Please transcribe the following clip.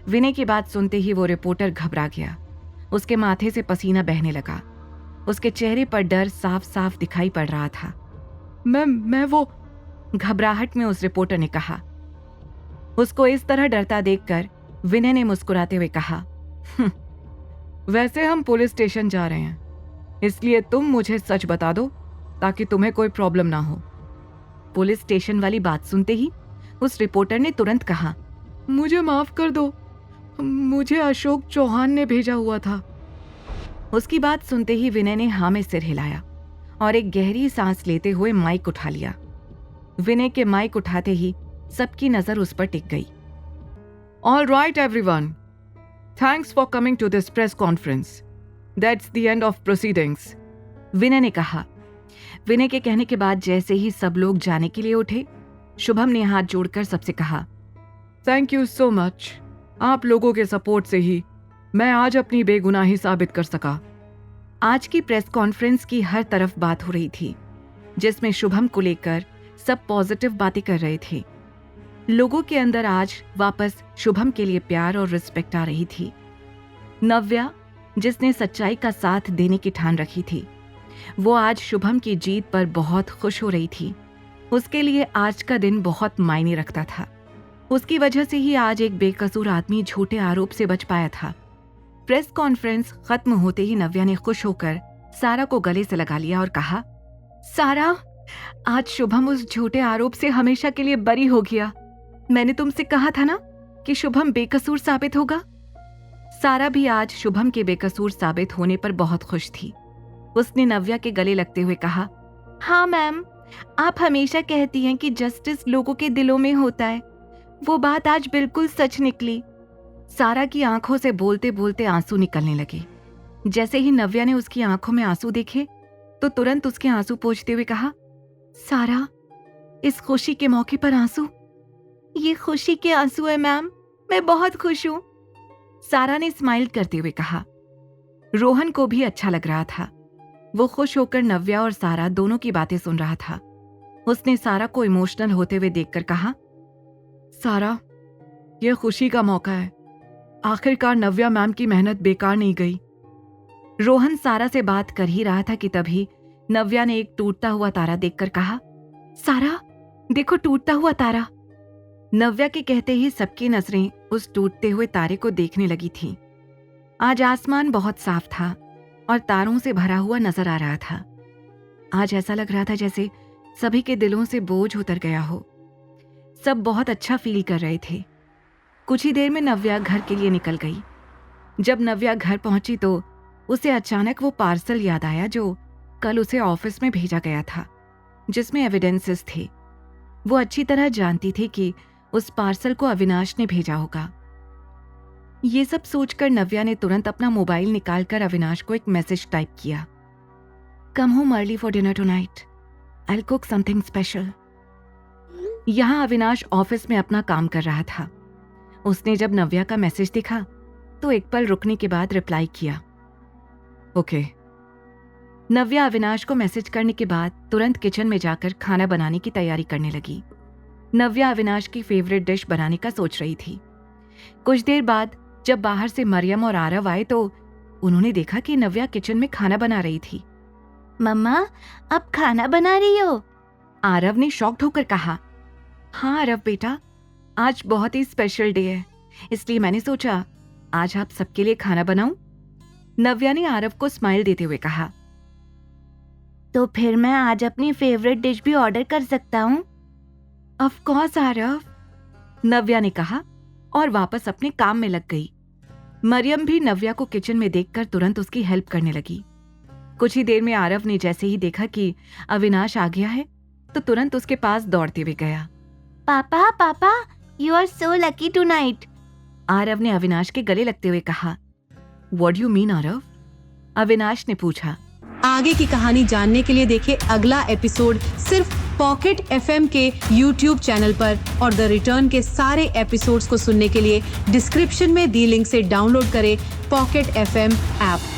विनय की बात सुनते ही वो रिपोर्टर घबरा गया। उसके माथे से पसीना बहने लगा। उसके चेहरे पर डर साफ साफ दिखाई पड़ रहा था। मैं वो घबराहट में उस रिपोर्टर ने कहा। उसको इस तरह डरता देखकर विनय ने मुस्कुराते हुए कहा, वैसे हम पुलिस स्टेशन जा रहे हैं, इसलिए तुम मुझे सच बता दो ताकि तुम्हें कोई प्रॉब्लम ना हो। पुलिस स्टेशन वाली बात सुनते ही उस रिपोर्टर ने तुरंत कहा, मुझे माफ कर दो, मुझे अशोक चौहान ने भेजा हुआ था। उसकी बात सुनते ही विनय ने हाँ में सिर हिलाया और एक गहरी सांस लेते हुए माइक उठा लिया। विनय के माइक उठाते ही सबकी नजर उस पर टिक गई। All right everyone, thanks for coming to this press conference, that's the end of proceedings, Vinay ने कहा। विनय के कहने के बाद जैसे ही सब लोग जाने के लिए उठे, शुभम ने हाथ जोड़कर सबसे कहा, थैंक यू सो मच, आप लोगों के सपोर्ट से ही मैं आज अपनी बेगुनाही साबित कर सका। आज की प्रेस कॉन्फ्रेंस की हर तरफ बात हो रही थी, जिसमें शुभम को लेकर सब पॉजिटिव बातें कर रहे थे। लोगों के अंदर आज वापस शुभम के लिए प्यार और रिस्पेक्ट आ रही थी। नव्या, जिसने सच्चाई का साथ देने की ठान रखी थी, वो आज शुभम की जीत पर बहुत खुश हो रही थी। उसके लिए आज का दिन बहुत मायने रखता था। उसकी वजह से ही आज एक बेकसूर आदमी झूठे आरोप से बच पाया था। प्रेस कॉन्फ्रेंस खत्म होते ही नव्या ने खुश होकर सारा को गले से लगा लिया और कहा, सारा, आज शुभम उस झूठे आरोप से हमेशा के लिए बरी हो गया। मैंने तुमसे कहा था ना कि शुभम बेकसूर साबित होगा। सारा भी आज शुभम के बेकसूर साबित होने पर बहुत खुश थी। उसने नव्या के गले लगते हुए कहा, हाँ मैम, आप हमेशा कहती हैं कि जस्टिस लोगों के दिलों में होता है, वो बात आज बिल्कुल सच निकली। सारा की आंखों से बोलते बोलते आंसू निकलने लगे। जैसे ही नव्या ने उसकी आंखों में आंसू देखे तो तुरंत उसके आंसू पोंछते हुए कहा, सारा, इस खुशी के मौके पर आंसू? ये खुशी के आंसू है मैम, मैं बहुत खुश हूं, सारा ने स्माइल करते हुए कहा। रोहन को भी अच्छा लग रहा था। वो खुश होकर नव्या और सारा दोनों की बातें सुन रहा था। उसने सारा को इमोशनल होते हुए देखकर कहा, सारा, यह खुशी का मौका है, आखिरकार नव्या मैम की मेहनत बेकार नहीं गई। रोहन सारा से बात कर ही रहा था कि तभी नव्या ने एक टूटता हुआ तारा देखकर कहा, सारा, देखो टूटता हुआ तारा। नव्या के कहते ही सबकी नजरें उस टूटते हुए तारे को देखने लगी थी। आज आसमान बहुत साफ था और तारों से भरा हुआ नजर आ रहा था। आज ऐसा लग रहा था जैसे सभी के दिलों से बोझ उतर गया हो। सब बहुत अच्छा फील कर रहे थे। कुछ ही देर में नव्या घर के लिए निकल गई। जब नव्या घर पहुंची तो उसे अचानक वो पार्सल याद आया जो कल उसे ऑफिस में भेजा गया था, जिसमें एविडेंसेस थे। वो अच्छी तरह जानती थी कि उस पार्सल को अविनाश ने भेजा होगा। ये सब सोचकर नव्या ने तुरंत अपना मोबाइल निकालकर अविनाश को एक मैसेज टाइप किया, come home early for dinner tonight, I will cook something special. यहां अविनाश ऑफिस में अपना काम कर रहा था। उसने जब नव्या का मैसेज देखा तो एक पल रुकने के बाद रिप्लाई किया, ओके। नव्या अविनाश को मैसेज करने के बाद तुरंत किचन में जाकर खाना बनाने की तैयारी करने लगी। नव्या अविनाश की फेवरेट डिश बनाने का सोच रही थी। कुछ देर बाद जब बाहर से मरियम और आरव आए तो उन्होंने देखा कि नव्या किचन में खाना बना रही थी। मम्मा, अब खाना बना रही हो? आरव ने शॉक्ड होकर कहा। हाँ आरव बेटा, आज बहुत ही स्पेशल डे है, इसलिए मैंने सोचा आज आप सबके लिए खाना बनाऊं। नव्या ने आरव को स्माइल देते हुए कहा। तो फिर मैं आज अपनी फेवरेट डिश भी ऑर्डर कर सकता हूँ? ऑफ कोर्स आरव, नव्या ने कहा और वापस अपने काम में लग गई। मरियम भी नव्या को किचन में देखकर तुरंत उसकी हेल्प करने लगी। कुछ ही देर में आरव ने जैसे ही देखा कि अविनाश आ गया है तो तुरंत उसके पास दौड़ते हुए गया। पापा पापा, you are so lucky tonight, Aarav ने अविनाश के गले लगते हुए कहा। What do you mean Aarav? Avinash ने पूछा। आगे की कहानी जानने के लिए देखें अगला एपिसोड सिर्फ पॉकेट FM के YouTube चैनल पर और द रिटर्न के सारे एपिसोड्स को सुनने के लिए डिस्क्रिप्शन में दी लिंक से डाउनलोड करें पॉकेट FM ऐप।